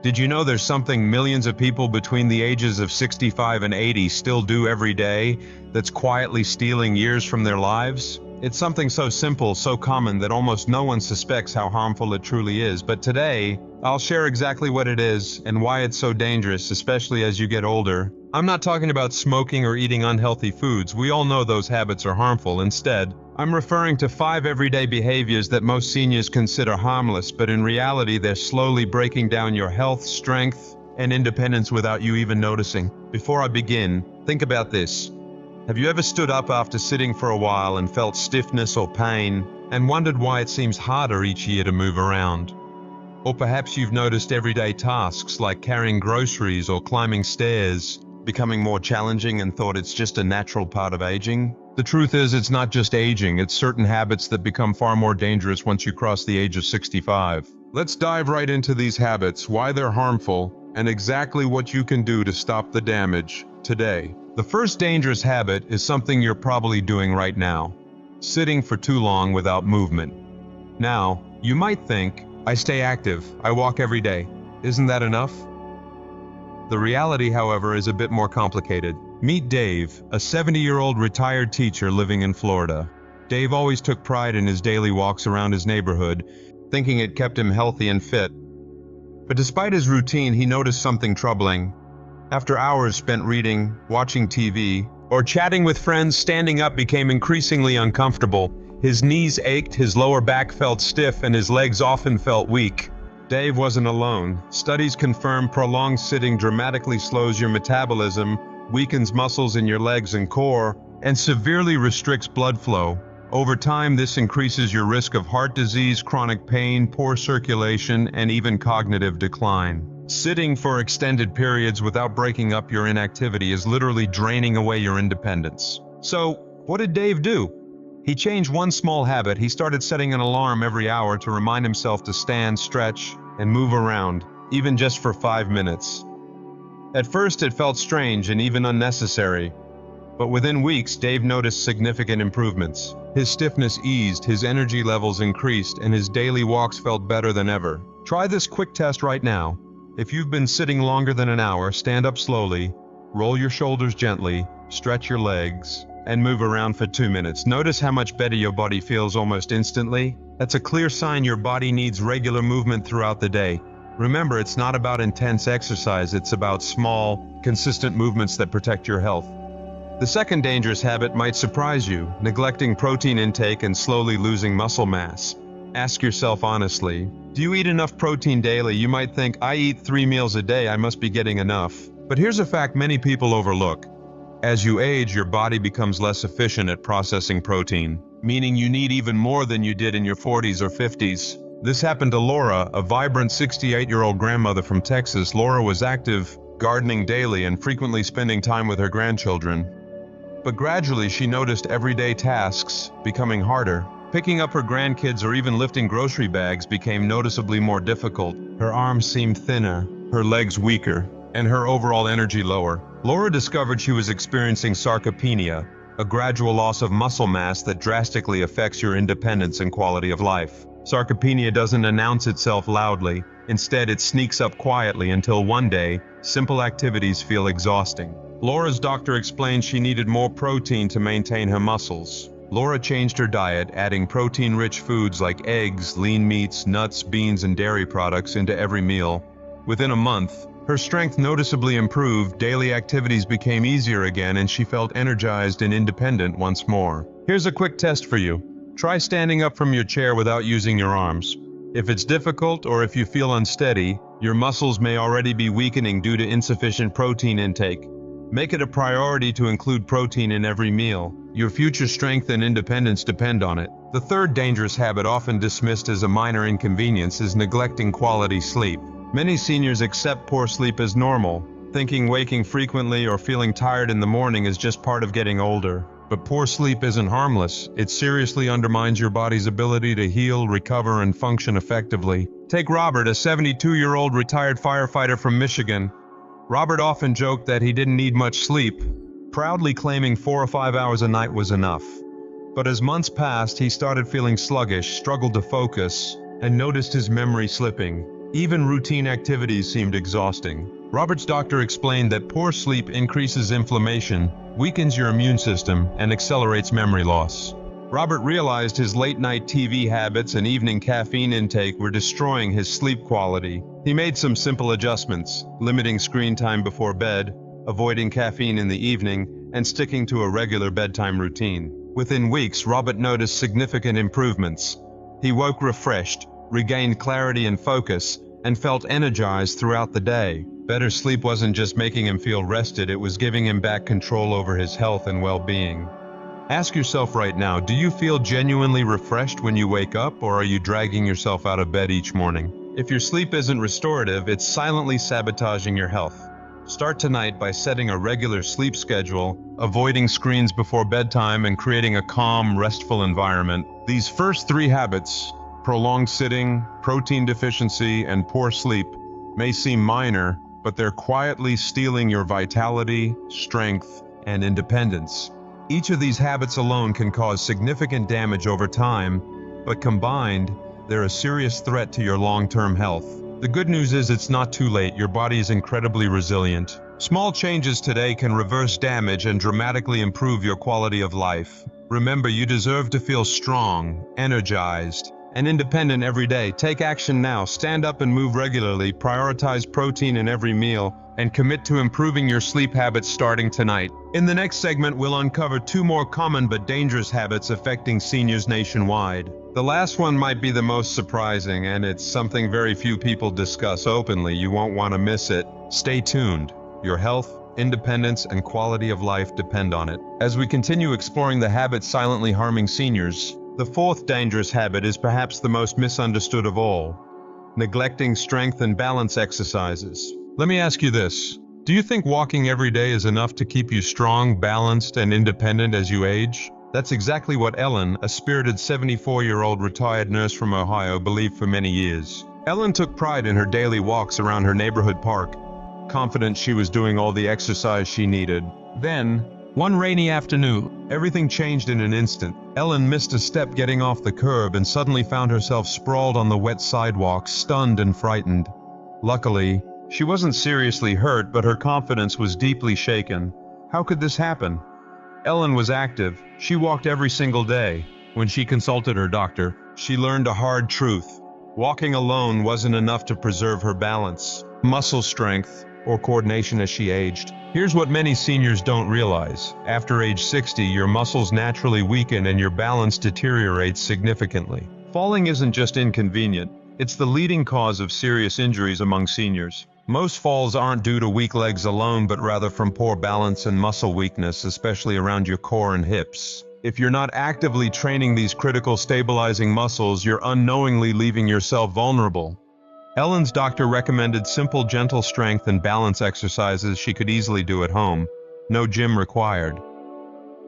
Did you know there's something millions of people between the ages of 65 and 80 still do every day that's quietly stealing years from their lives? It's something so simple, so common that almost no one suspects how harmful it truly is. But today, I'll share exactly what it is and why it's so dangerous, especially as you get older. I'm not talking about smoking or eating unhealthy foods. We all know those habits are harmful. Instead, I'm referring to 5 everyday behaviors that most seniors consider harmless, but in reality, they're slowly breaking down your health, strength, and independence without you even noticing. Before I begin, think about this. Have you ever stood up after sitting for a while and felt stiffness or pain, and wondered why it seems harder each year to move around? Or perhaps you've noticed everyday tasks like carrying groceries or climbing stairs becoming more challenging and thought it's just a natural part of aging? The truth is, it's not just aging, it's certain habits that become far more dangerous once you cross the age of 65. Let's dive right into these habits, why they're harmful, and exactly what you can do to stop the damage today. The first dangerous habit is something you're probably doing right now: sitting for too long without movement. Now, you might think, I stay active, I walk every day. Isn't that enough? The reality, however, is a bit more complicated. Meet Dave, a 70-year-old retired teacher living in Florida. Dave always took pride in his daily walks around his neighborhood, thinking it kept him healthy and fit. But despite his routine, he noticed something troubling. After hours spent reading, watching TV, or chatting with friends, standing up became increasingly uncomfortable. His knees ached, his lower back felt stiff, and his legs often felt weak. Dave wasn't alone. Studies confirm prolonged sitting dramatically slows your metabolism, weakens muscles in your legs and core, and severely restricts blood flow. Over time, this increases your risk of heart disease, chronic pain, poor circulation, and even cognitive decline. Sitting for extended periods without breaking up your inactivity is literally draining away your independence. So, what did Dave do? He changed one small habit. He started setting an alarm every hour to remind himself to stand, stretch, and move around, even just for 5 minutes. At first, it felt strange and even unnecessary. But within weeks, Dave noticed significant improvements. His stiffness eased, his energy levels increased, and his daily walks felt better than ever. Try this quick test right now. If you've been sitting longer than an hour, stand up slowly, roll your shoulders gently, stretch your legs, and move around for 2 minutes. Notice how much better your body feels almost instantly. That's a clear sign your body needs regular movement throughout the day. Remember, it's not about intense exercise, it's about small, consistent movements that protect your health. The second dangerous habit might surprise you: neglecting protein intake and slowly losing muscle mass. Ask yourself honestly, do you eat enough protein daily? You might think, I eat 3 meals a day, I must be getting enough. But here's a fact many people overlook. As you age, your body becomes less efficient at processing protein, meaning you need even more than you did in your 40s or 50s. This happened to Laura, a vibrant 68-year-old grandmother from Texas. Laura was active, gardening daily, and frequently spending time with her grandchildren. But gradually, she noticed everyday tasks becoming harder. Picking up her grandkids or even lifting grocery bags became noticeably more difficult. Her arms seemed thinner, her legs weaker, and her overall energy lower. Laura discovered she was experiencing sarcopenia, a gradual loss of muscle mass that drastically affects your independence and quality of life. Sarcopenia doesn't announce itself loudly. Instead, it sneaks up quietly until one day, simple activities feel exhausting. Laura's doctor explained she needed more protein to maintain her muscles. Laura changed her diet, adding protein-rich foods like eggs, lean meats, nuts, beans, and dairy products into every meal. Within a month, her strength noticeably improved, daily activities became easier again, and she felt energized and independent once more. Here's a quick test for you. Try standing up from your chair without using your arms. If it's difficult or if you feel unsteady, your muscles may already be weakening due to insufficient protein intake. Make it a priority to include protein in every meal. Your future strength and independence depend on it. The third dangerous habit, often dismissed as a minor inconvenience, is neglecting quality sleep. Many seniors accept poor sleep as normal, thinking waking frequently or feeling tired in the morning is just part of getting older. But poor sleep isn't harmless. It seriously undermines your body's ability to heal, recover, and function effectively. Take Robert, a 72-year-old retired firefighter from Michigan. Robert often joked that he didn't need much sleep, proudly claiming 4 or 5 hours a night was enough. But as months passed, he started feeling sluggish, struggled to focus, and noticed his memory slipping. Even routine activities seemed exhausting. Robert's doctor explained that poor sleep increases inflammation, weakens your immune system, and accelerates memory loss. Robert realized his late-night TV habits and evening caffeine intake were destroying his sleep quality. He made some simple adjustments, limiting screen time before bed, avoiding caffeine in the evening, and sticking to a regular bedtime routine. Within weeks, Robert noticed significant improvements. He woke refreshed, regained clarity and focus, and felt energized throughout the day. Better sleep wasn't just making him feel rested, it was giving him back control over his health and well-being. Ask yourself right now, do you feel genuinely refreshed when you wake up, or are you dragging yourself out of bed each morning? If your sleep isn't restorative, it's silently sabotaging your health. Start tonight by setting a regular sleep schedule, avoiding screens before bedtime, and creating a calm, restful environment. These first 3 habits, prolonged sitting, protein deficiency, and poor sleep, may seem minor, but they're quietly stealing your vitality, strength, and independence. Each of these habits alone can cause significant damage over time, but combined, they're a serious threat to your long-term health. The good news is it's not too late. Your body is incredibly resilient. Small changes today can reverse damage and dramatically improve your quality of life. Remember, you deserve to feel strong, energized, and independent every day. Take action now. Stand up and move regularly. Prioritize protein in every meal, and commit to improving your sleep habits starting tonight. In the next segment, we'll uncover 2 more common but dangerous habits affecting seniors nationwide. The last one might be the most surprising, and it's something very few people discuss openly. You won't want to miss it. Stay tuned. Your health, independence, and quality of life depend on it. As we continue exploring the habits silently harming seniors, the 4th dangerous habit is perhaps the most misunderstood of all: neglecting strength and balance exercises. Let me ask you this. Do you think walking every day is enough to keep you strong, balanced, and independent as you age? That's exactly what Ellen, a spirited 74-year-old retired nurse from Ohio, believed for many years. Ellen took pride in her daily walks around her neighborhood park, confident she was doing all the exercise she needed. Then, one rainy afternoon, everything changed in an instant. Ellen missed a step getting off the curb and suddenly found herself sprawled on the wet sidewalk, stunned and frightened. Luckily, she wasn't seriously hurt, but her confidence was deeply shaken. How could this happen? Ellen was active. She walked every single day. When she consulted her doctor, she learned a hard truth. Walking alone wasn't enough to preserve her balance, muscle strength, or coordination as she aged. Here's what many seniors don't realize. After age 60, your muscles naturally weaken and your balance deteriorates significantly. Falling isn't just inconvenient, it's the leading cause of serious injuries among seniors. Most falls aren't due to weak legs alone, but rather from poor balance and muscle weakness, especially around your core and hips. If you're not actively training these critical stabilizing muscles, you're unknowingly leaving yourself vulnerable. Ellen's doctor recommended simple, gentle strength and balance exercises she could easily do at home. No gym required.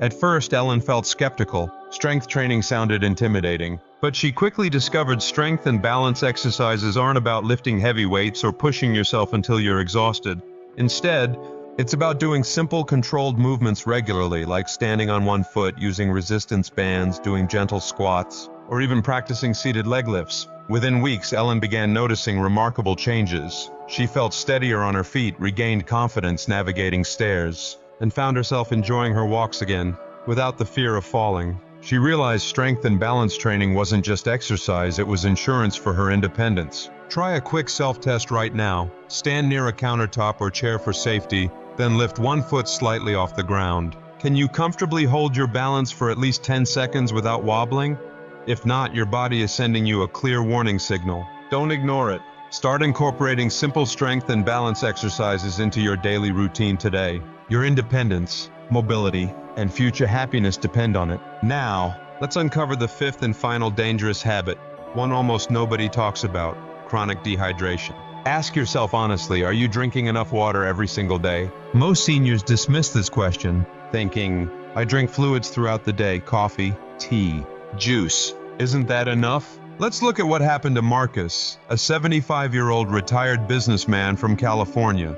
At first, Ellen felt skeptical. Strength training sounded intimidating. But she quickly discovered strength and balance exercises aren't about lifting heavy weights or pushing yourself until you're exhausted. Instead, it's about doing simple, controlled movements regularly, like standing on one foot, using resistance bands, doing gentle squats, or even practicing seated leg lifts. Within weeks, Ellen began noticing remarkable changes. She felt steadier on her feet, regained confidence navigating stairs, and found herself enjoying her walks again, without the fear of falling. She realized strength and balance training wasn't just exercise, it was insurance for her independence. Try a quick self-test right now. Stand near a countertop or chair for safety, then lift one foot slightly off the ground. Can you comfortably hold your balance for at least 10 seconds without wobbling? If not, your body is sending you a clear warning signal. Don't ignore it. Start incorporating simple strength and balance exercises into your daily routine today. Your independence, mobility, and future happiness depend on it. Now, let's uncover the 5th and final dangerous habit, one almost nobody talks about: chronic dehydration. Ask yourself honestly, are you drinking enough water every single day? Most seniors dismiss this question, thinking, I drink fluids throughout the day: coffee, tea, juice. Isn't that enough? Let's look at what happened to Marcus, a 75-year-old retired businessman from California.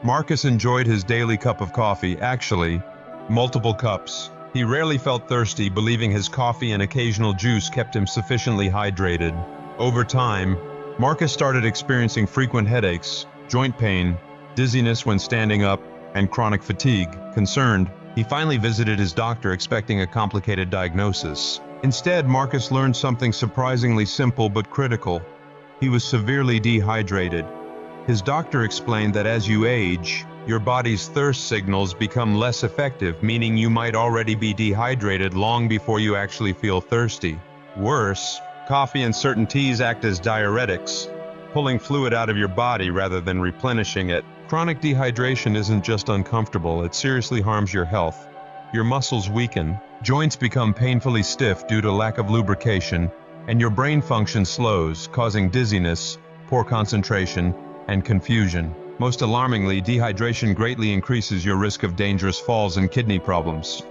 Marcus enjoyed his daily cup of coffee, actually, multiple cups. He rarely felt thirsty, believing his coffee and occasional juice kept him sufficiently hydrated. Over time, Marcus started experiencing frequent headaches, joint pain, dizziness when standing up, and chronic fatigue. Concerned, he finally visited his doctor expecting a complicated diagnosis. Instead, Marcus learned something surprisingly simple but critical. He was severely dehydrated. His doctor explained that as you age, your body's thirst signals become less effective, meaning you might already be dehydrated long before you actually feel thirsty. Worse, coffee and certain teas act as diuretics, pulling fluid out of your body rather than replenishing it. Chronic dehydration isn't just uncomfortable, it seriously harms your health. Your muscles weaken, joints become painfully stiff due to lack of lubrication, and your brain function slows, causing dizziness, poor concentration, and confusion. Most alarmingly, dehydration greatly increases your risk of dangerous falls and kidney problems.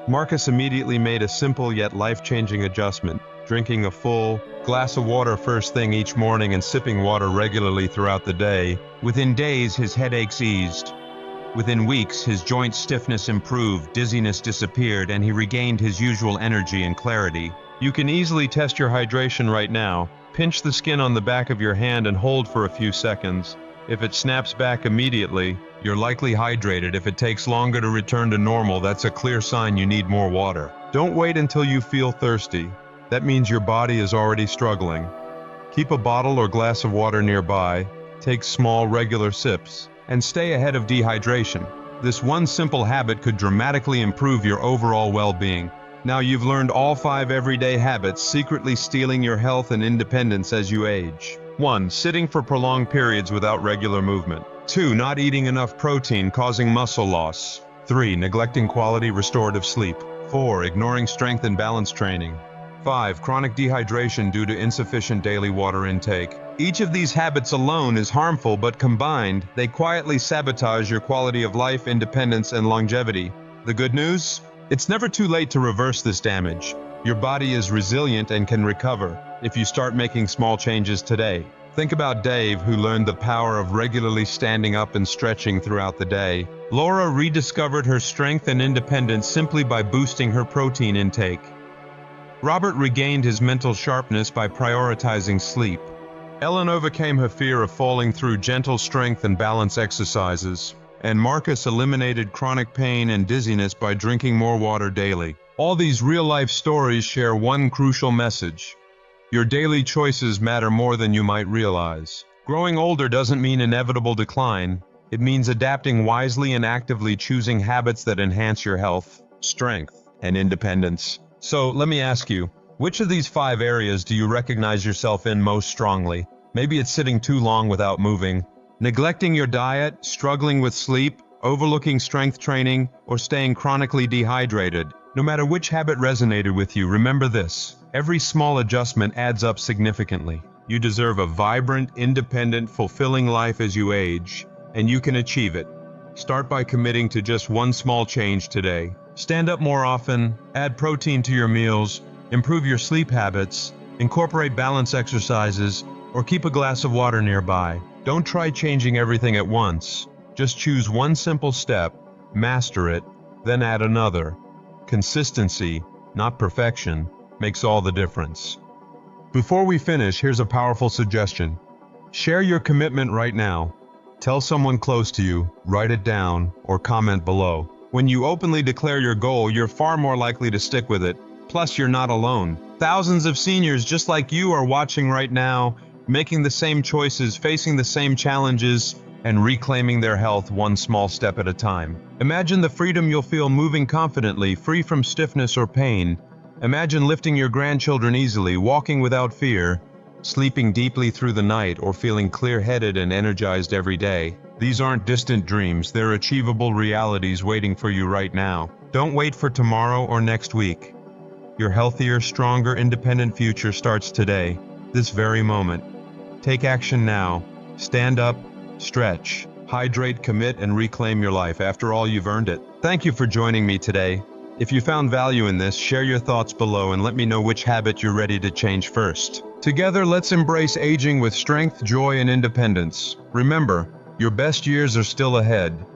Marcus immediately made a simple yet life-changing adjustment, drinking a full glass of water first thing each morning and sipping water regularly throughout the day. Within days, his headaches eased. Within weeks, his joint stiffness improved, dizziness disappeared, and he regained his usual energy and clarity. You can easily test your hydration right now. Pinch the skin on the back of your hand and hold for a few seconds. If it snaps back immediately, you're likely hydrated. If it takes longer to return to normal, that's a clear sign you need more water. Don't wait until you feel thirsty. That means your body is already struggling. Keep a bottle or glass of water nearby, take small regular sips, and stay ahead of dehydration. This one simple habit could dramatically improve your overall well-being. Now you've learned all 5 everyday habits secretly stealing your health and independence as you age. 1. Sitting for prolonged periods without regular movement. 2. Not eating enough protein causing muscle loss. 3. Neglecting quality restorative sleep. 4. Ignoring strength and balance training. 5. Chronic dehydration due to insufficient daily water intake. Each of these habits alone is harmful, but combined, they quietly sabotage your quality of life, independence, and longevity. The good news? It's never too late to reverse this damage. Your body is resilient and can recover if you start making small changes today. Think about Dave, who learned the power of regularly standing up and stretching throughout the day. Laura rediscovered her strength and independence simply by boosting her protein intake. Robert regained his mental sharpness by prioritizing sleep. Ellen overcame her fear of falling through gentle strength and balance exercises. And Marcus eliminated chronic pain and dizziness by drinking more water daily. All these real-life stories share one crucial message. Your daily choices matter more than you might realize. Growing older doesn't mean inevitable decline. It means adapting wisely and actively choosing habits that enhance your health, strength, and independence. So, let me ask you, which of these 5 areas do you recognize yourself in most strongly? Maybe it's sitting too long without moving, neglecting your diet, struggling with sleep, overlooking strength training, or staying chronically dehydrated. No matter which habit resonated with you, remember this. Every small adjustment adds up significantly. You deserve a vibrant, independent, fulfilling life as you age, and you can achieve it. Start by committing to just one small change today. Stand up more often, add protein to your meals, improve your sleep habits, incorporate balance exercises, or keep a glass of water nearby. Don't try changing everything at once. Just choose one simple step, master it, then add another. Consistency, not perfection, makes all the difference. Before we finish, here's a powerful suggestion. Share your commitment right now. Tell someone close to you, write it down, or comment below. When you openly declare your goal, you're far more likely to stick with it. Plus, you're not alone. Thousands of seniors just like you are watching right now, making the same choices, facing the same challenges, and reclaiming their health one small step at a time. Imagine the freedom you'll feel moving confidently, free from stiffness or pain. Imagine lifting your grandchildren easily, walking without fear, sleeping deeply through the night, or feeling clear-headed and energized every day. These aren't distant dreams, they're achievable realities waiting for you right now. Don't wait for tomorrow or next week. Your healthier, stronger, independent future starts today, this very moment. Take action now. Stand up, stretch, hydrate, commit, and reclaim your life. After all, you've earned it. Thank you for joining me today. If you found value in this, share your thoughts below and let me know which habit you're ready to change first. Together, let's embrace aging with strength, joy, and independence. Remember, your best years are still ahead.